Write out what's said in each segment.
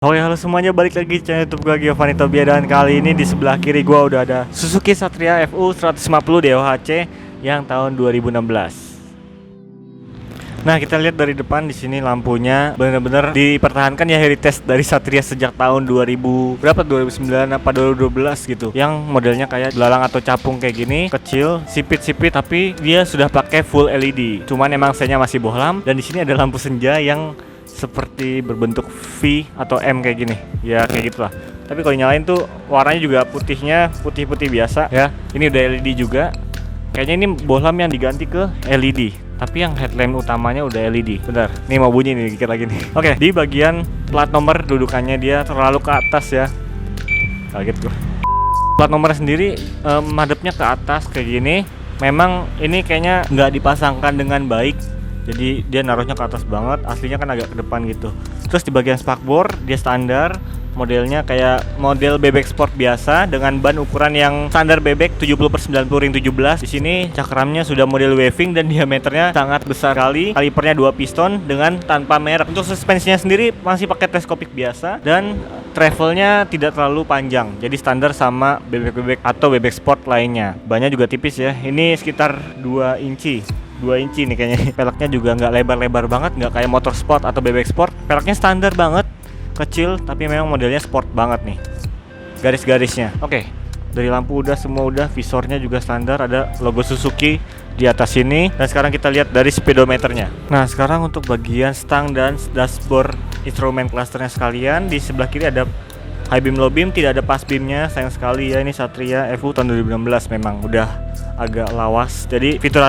Oke, halo semuanya, balik lagi di channel YouTube gue Giovanni Tobia. Dan kali ini di sebelah kiri gue udah ada Suzuki Satria FU 150 DOHC yang tahun 2016. Nah, kita lihat dari depan di sini lampunya benar-benar dipertahankan ya, heritage dari Satria sejak tahun 2000 berapa, 2009 apa 2012 gitu. Yang modelnya kayak belalang atau capung kayak gini, kecil, sipit-sipit, tapi dia sudah pakai full LED. Cuman emang senya masih bohlam, dan di sini ada lampu senja yang seperti berbentuk V atau M kayak gini. Ya kayak gitulah. Tapi kalau nyalain tuh warnanya juga putihnya putih-putih biasa ya. Ini udah LED juga. Kayaknya ini bohlam yang diganti ke LED. Tapi yang headlamp utamanya udah LED. Bentar, nih mau bunyi nih dikit lagi nih. Oke, di bagian plat nomor dudukannya dia terlalu ke atas ya. Kaget gua. Plat nomor sendiri madepnya ke atas kayak gini. Memang ini kayaknya nggak dipasangkan dengan baik. Jadi dia naruhnya ke atas banget, aslinya kan agak ke depan gitu. Terus di bagian spakbor dia standar, modelnya kayak model bebek sport biasa dengan ban ukuran yang standar bebek 70/90 ring 17. Di sini cakramnya sudah model waving dan diameternya sangat besar kali. Kalipernya 2 piston dengan tanpa merek. Untuk suspensinya sendiri masih pakai teleskopik biasa dan travelnya tidak terlalu panjang. Jadi standar sama bebek-bebek atau bebek sport lainnya. Bannya juga tipis ya. Ini sekitar 2 inci. 2 inci nih kayaknya. Peleknya juga nggak lebar-lebar banget, nggak kayak motor sport atau bebek sport. Peleknya standar banget, kecil, tapi memang modelnya sport banget nih garis-garisnya. Oke, dari lampu udah, semua udah. Visornya juga standar, ada logo Suzuki di atas sini. Dan sekarang kita lihat dari speedometernya. Nah, sekarang untuk bagian stang dan dashboard instrumen clusternya sekalian. Di sebelah kiri ada high beam, low beam, tidak ada pass beamnya, sayang sekali ya. Ini Satria FU tahun 2016 memang udah agak lawas. Jadi fitur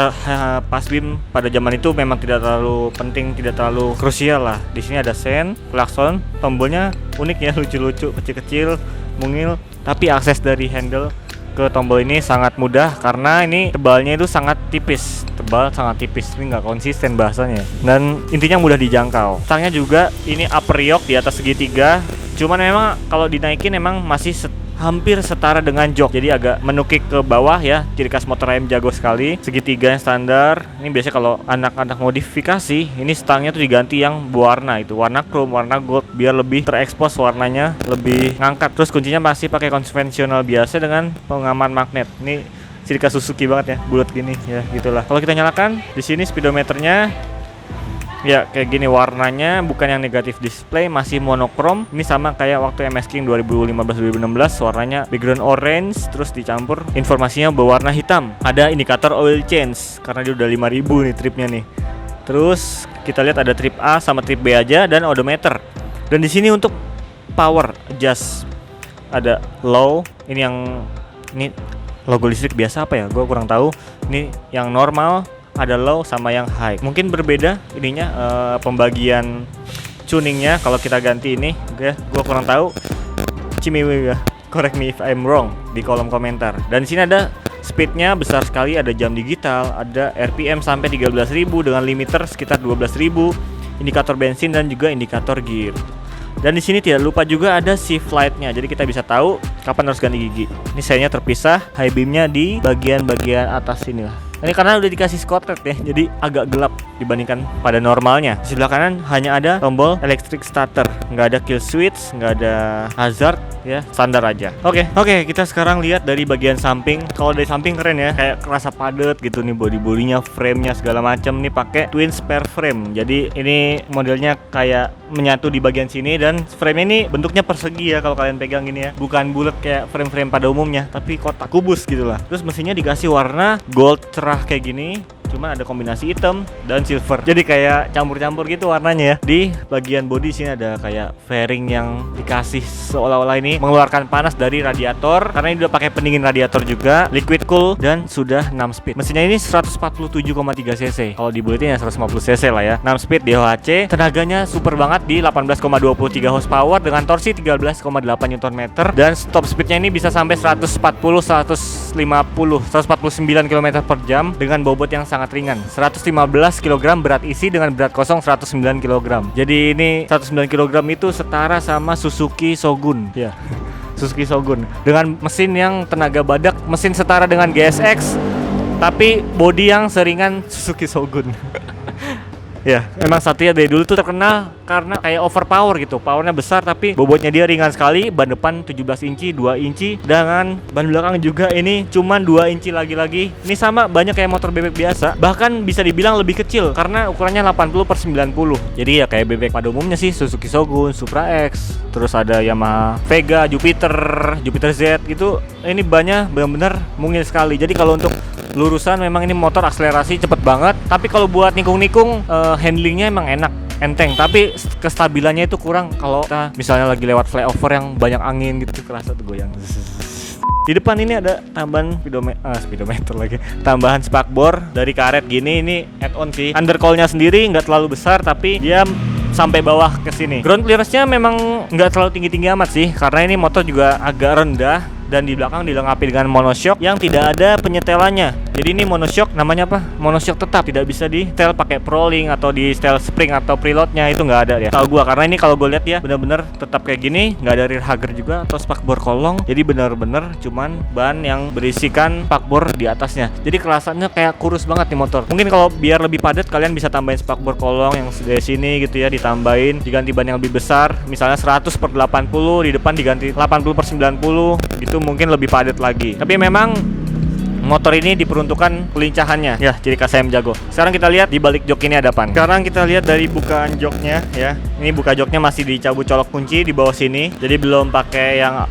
pass beam pada zaman itu memang tidak terlalu penting, tidak terlalu krusial lah. Di sini ada sen, klakson, tombolnya unik ya, lucu-lucu, kecil-kecil, mungil. Tapi akses dari handle ke tombol ini sangat mudah karena ini tebalnya itu sangat tipis, tebal sangat tipis. Ini nggak konsisten bahasanya. Dan intinya mudah dijangkau. Stangnya juga ini upper yoke di atas segitiga. Cuman memang kalau dinaikin memang masih hampir setara dengan jok, jadi agak menukik ke bawah ya. Ciri khas motor AM jago sekali. Segitiga yang standar. Ini biasanya kalau anak-anak modifikasi, ini stangnya tuh diganti yang berwarna, itu warna chrome, warna gold, biar lebih terekspos warnanya, lebih ngangkat. Terus kuncinya masih pakai konvensional biasa dengan pengaman magnet. Ini ciri khas Suzuki banget ya, bulat gini ya, gitulah. Kalau kita nyalakan di sini speedometernya ya kayak gini, warnanya bukan yang negatif display, masih monokrom. Ini sama kayak waktu MS King 2015-2016, warnanya background orange terus dicampur informasinya berwarna hitam. Ada indikator oil change karena dia udah 5000 nih tripnya nih. Terus kita lihat ada trip A sama trip B aja dan odometer. Dan di sini untuk power adjust ada low, ini logo listrik biasa apa ya? Gue kurang tahu. Ini yang normal, ada low sama yang high. Mungkin berbeda ininya pembagian tuningnya kalau kita ganti ini. Oke, gua kurang tahu. Cimiwi ya. Correct me if I'm wrong di kolom komentar. Dan di sini ada speednya besar sekali, ada jam digital, ada RPM sampai 13.000 dengan limiter sekitar 12.000, indikator bensin dan juga indikator gear. Dan di sini tidak lupa juga ada shift light-nya. Jadi kita bisa tahu kapan harus ganti gigi. Ini sayanya terpisah, high beam-nya di bagian-bagian atas sini lah. Ini karena udah dikasih Scotland ya, jadi agak gelap dibandingkan pada normalnya. Di sebelah kanan hanya ada tombol electric starter, nggak ada kill switch, nggak ada hazard ya, standar aja. Oke, kita sekarang lihat dari bagian samping. Kalau dari samping keren ya, kayak kerasa padat gitu nih, body-bodinya, frame-nya segala macam nih pakai twin spare frame. Jadi ini modelnya kayak menyatu di bagian sini, dan frame ini bentuknya persegi ya kalau kalian pegang gini ya, bukan bulat kayak frame-frame pada umumnya, tapi kotak kubus gitulah. Terus mesinnya dikasih warna gold cerah kayak gini, cuma ada kombinasi hitam dan silver, jadi kayak campur-campur gitu warnanya ya. Di bagian bodi sini ada kayak fairing yang dikasih seolah-olah ini mengeluarkan panas dari radiator, karena ini udah pakai pendingin radiator juga, liquid cool, dan sudah 6 speed. Mesinnya ini 147,3 cc, kalau dibuletin ya 150 cc lah ya. 6 speed DOHC, tenaganya super banget di 18,23 horsepower dengan torsi 13,8 Nm, dan top speednya ini bisa sampai 149 km per jam dengan bobot yang sangat ringan, 115 kg berat isi dengan berat kosong 109 kg. Jadi ini 109 kg itu setara sama Suzuki Shogun ya. Suzuki Shogun dengan mesin yang tenaga badak, mesin setara dengan GSX, tapi bodi yang seringan Suzuki Shogun. Ya, emang Satria dari dulu tuh terkenal karena kayak overpower gitu. Powernya besar tapi bobotnya dia ringan sekali. Ban depan 17 inci, 2 inci. Dan ban belakang juga ini cuman 2 inci lagi-lagi. Ini sama banyak kayak motor bebek biasa. Bahkan bisa dibilang lebih kecil karena ukurannya 80/90. Jadi ya kayak bebek pada umumnya sih, Suzuki Shogun, Supra X, terus ada Yamaha Vega, Jupiter, Jupiter Z gitu. Ini bannya benar-benar mungil sekali. Jadi kalau untuk lurusan memang ini motor akselerasi cepet banget. Tapi kalau buat nikung-nikung handlingnya emang enak, enteng. Tapi kestabilannya itu kurang kalau kita misalnya lagi lewat flyover yang banyak angin gitu, kerasa tuh goyang. Di depan ini ada tambahan speedometer lagi. Tambahan spakbor dari karet gini, ini add-on sih. Undercoil-nya sendiri nggak terlalu besar tapi dia sampai bawah ke sini. Ground clearance-nya memang nggak terlalu tinggi-tinggi amat sih, karena ini motor juga agak rendah. Dan di belakang dilengkapi dengan monoshock yang tidak ada penyetelannya. Jadi ini monoshock, namanya apa? Monoshock tetap, tidak bisa di setel pakai Prolink atau di setel spring atau preloadnya, itu nggak ada ya. Tahu gua, karena ini kalau gue lihat ya bener-bener tetap kayak gini, nggak ada rear hugger juga atau spakbor kolong. Jadi bener-bener cuman ban yang berisikan spakbor di atasnya. Jadi kelasannya kayak kurus banget nih motor. Mungkin kalau biar lebih padat kalian bisa tambahin spakbor kolong yang dari sini gitu ya, ditambahin, diganti ban yang lebih besar, misalnya 100/80, di depan diganti 80/90 gitu, mungkin lebih padat lagi. Tapi memang motor ini diperuntukkan pelincahannya ya, ciri khas ayam jago. Sekarang kita lihat di balik jok ini ada apa. Sekarang kita lihat dari bukaan joknya ya. Ini buka joknya masih dicabut colok kunci di bawah sini. Jadi belum pakai yang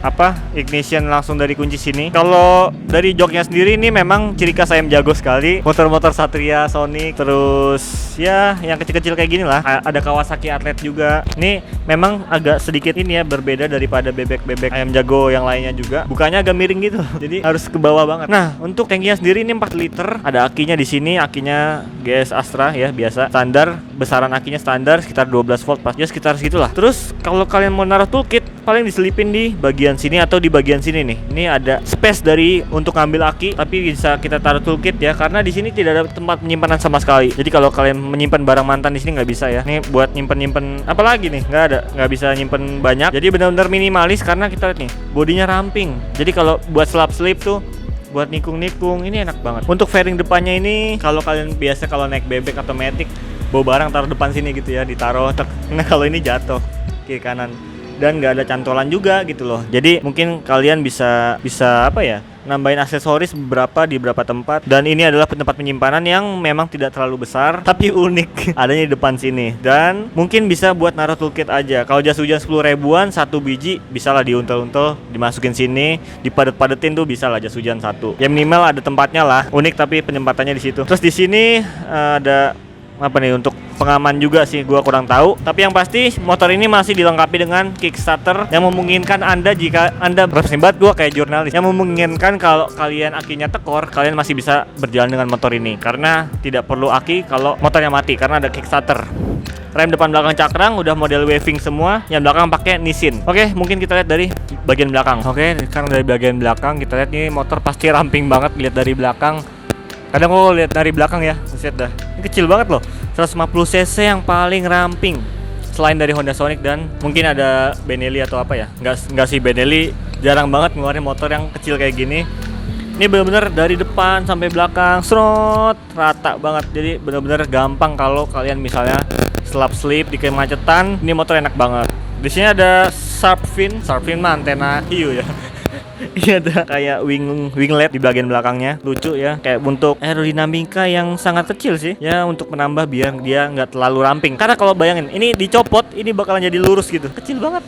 ignition langsung dari kunci sini. Kalau dari joknya sendiri ini memang ciri khas ayam jago sekali. Motor-motor Satria, Sonic, terus ya yang kecil-kecil kayak gini lah. Ada Kawasaki Athlete juga. Ini memang agak sedikit ini ya, berbeda daripada bebek-bebek ayam jago yang lainnya juga. Bukanya agak miring gitu. Jadi harus ke bawah banget. Nah, untuk tangkinya sendiri ini 4 liter. Ada akinya di sini, akinya GS Astra ya, biasa. Standar, besaran akinya standar sekitar 12 volt pas. Ya sekitar segitulah. Terus kalau kalian mau naruh toolkit, paling diselipin di bagian sini atau di bagian sini nih. Ini ada space dari untuk ngambil aki, tapi bisa kita taruh toolkit ya, karena di sini tidak ada tempat penyimpanan sama sekali. Jadi kalau kalian menyimpan barang mantan di sini nggak bisa ya. Ini buat nyimpen apa lagi nih? Nggak bisa nyimpen banyak. Jadi benar-benar minimalis karena kita lihat nih, bodinya ramping. Jadi kalau buat slap slip tuh, buat nikung-nikung ini enak banget. Untuk fairing depannya ini, kalau kalian biasa kalau naik bebek atau matic, bawa barang taruh depan sini gitu ya, ditaruh. Nah kalau ini jatuh kiri kanan dan nggak ada cantolan juga gitu loh. Jadi mungkin kalian bisa apa ya, nambahin aksesoris beberapa di beberapa tempat. Dan ini adalah tempat penyimpanan yang memang tidak terlalu besar tapi unik adanya di depan sini. Dan mungkin bisa buat naruh toolkit aja. Kalau jas hujan 10 ribuan satu biji, bisa lah diuntel-untel, dimasukin sini, dipadet-padetin tuh bisa lah jas hujan satu. Ya minimal ada tempatnya lah. Unik tapi penempatannya di situ. Terus di sini ada apa nih untuk pengaman juga sih, gua kurang tahu. Tapi yang pasti motor ini masih dilengkapi dengan kickstarter yang memungkinkan Anda, jika Anda bersembat, gua kayak jurnalis, yang memungkinkan kalau kalian akinya tekor, kalian masih bisa berjalan dengan motor ini karena tidak perlu aki kalau motornya mati karena ada kickstarter. Rem depan belakang cakrang udah model waving semua, yang belakang pakai Nissin. Oke, mungkin kita lihat dari bagian belakang. Oke, sekarang dari bagian belakang kita lihat nih, motor pasti ramping banget lihat dari belakang. Kadang gue lihat dari belakang ya, lihat dah, ini kecil banget loh. 150 cc yang paling ramping selain dari Honda Sonic, dan mungkin ada Benelli atau apa ya. Enggak sih, Benelli jarang banget ngeluarin motor yang kecil kayak gini. Ini benar-benar dari depan sampai belakang serot rata banget. Jadi benar-benar gampang kalau kalian misalnya slap slip di kemacetan, ini motor enak banget. Di sini ada shark fin mah antena hiu ya. Ini ada kayak winglet di bagian belakangnya, lucu ya, kayak untuk aerodinamika yang sangat kecil sih ya, untuk menambah biar dia nggak terlalu ramping. Karena kalau bayangin ini dicopot, ini bakalan jadi lurus gitu, kecil banget.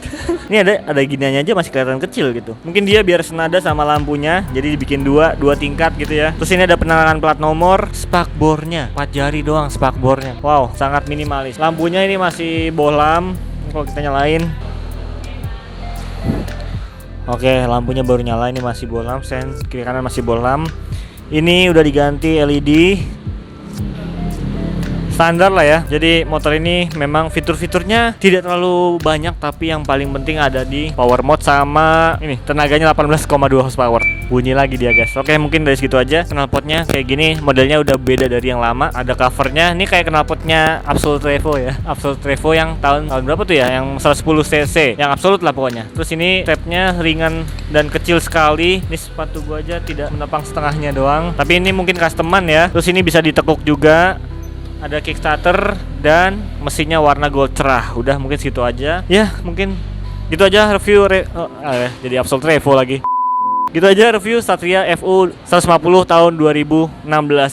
Ini ada giniannya aja masih kelihatan kecil gitu. Mungkin dia biar senada sama lampunya, jadi dibikin dua tingkat gitu ya. Terus ini ada penerangan plat nomor, spakbornya 4 jari doang spakbornya. Wow, sangat minimalis. Lampunya ini masih bohlam. Kalau kita nyalain, oke, lampunya baru nyala, ini masih bohlam, sen kiri kanan masih bohlam. Ini udah diganti LED standar lah ya. Jadi motor ini memang fitur-fiturnya tidak terlalu banyak, tapi yang paling penting ada di power mode sama ini tenaganya 18,2 horsepower. Bunyi lagi dia guys. Oke, mungkin dari segitu aja. Knalpotnya kayak gini, modelnya udah beda dari yang lama. Ada covernya, ini kayak knalpotnya Absolute Revo ya. Absolute Revo yang tahun berapa tuh ya? Yang 110 cc, yang absolut lah pokoknya. Terus ini strapnya ringan dan kecil sekali. Ini sepatu gua aja tidak menopang setengahnya doang. Tapi ini mungkin customan ya. Terus ini bisa ditekuk juga. ada Kickstarter dan mesinnya warna gold cerah. Udah mungkin segitu aja. Ya, mungkin gitu aja review jadi Absolut Revo lagi. Gitu aja review Satria FU 150 tahun 2016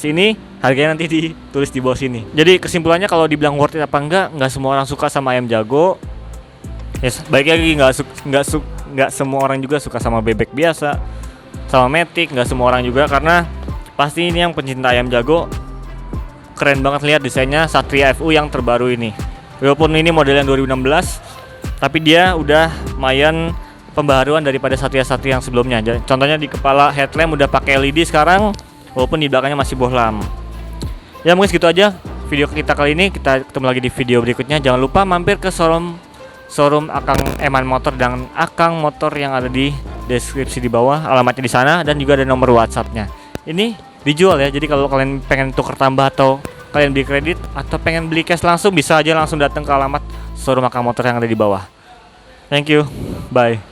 ini. Harganya nanti ditulis di bawah sini. Jadi kesimpulannya kalau dibilang worth it apa enggak semua orang suka sama ayam jago. Yes, baik lagi enggak semua orang juga suka sama bebek biasa, sama Matic, enggak semua orang juga, karena pasti ini yang pencinta ayam jago keren banget lihat desainnya Satria FU yang terbaru ini. Walaupun ini model yang 2016, tapi dia udah lumayan pembaharuan daripada Satria-Satria yang sebelumnya. Contohnya di kepala headlamp udah pakai LED sekarang, walaupun di belakangnya masih bohlam. Ya mungkin segitu aja video kita kali ini. Kita ketemu lagi di video berikutnya. Jangan lupa mampir ke showroom Akang Eman Motor dan Akang Motor yang ada di deskripsi di bawah, alamatnya di sana, dan juga ada nomor WhatsApp-nya. Ini dijual ya, jadi kalau kalian pengen tuker tambah atau kalian beli kredit atau pengen beli cash langsung, bisa aja langsung datang ke alamat showroom Akang Motor yang ada di bawah. Thank you, bye.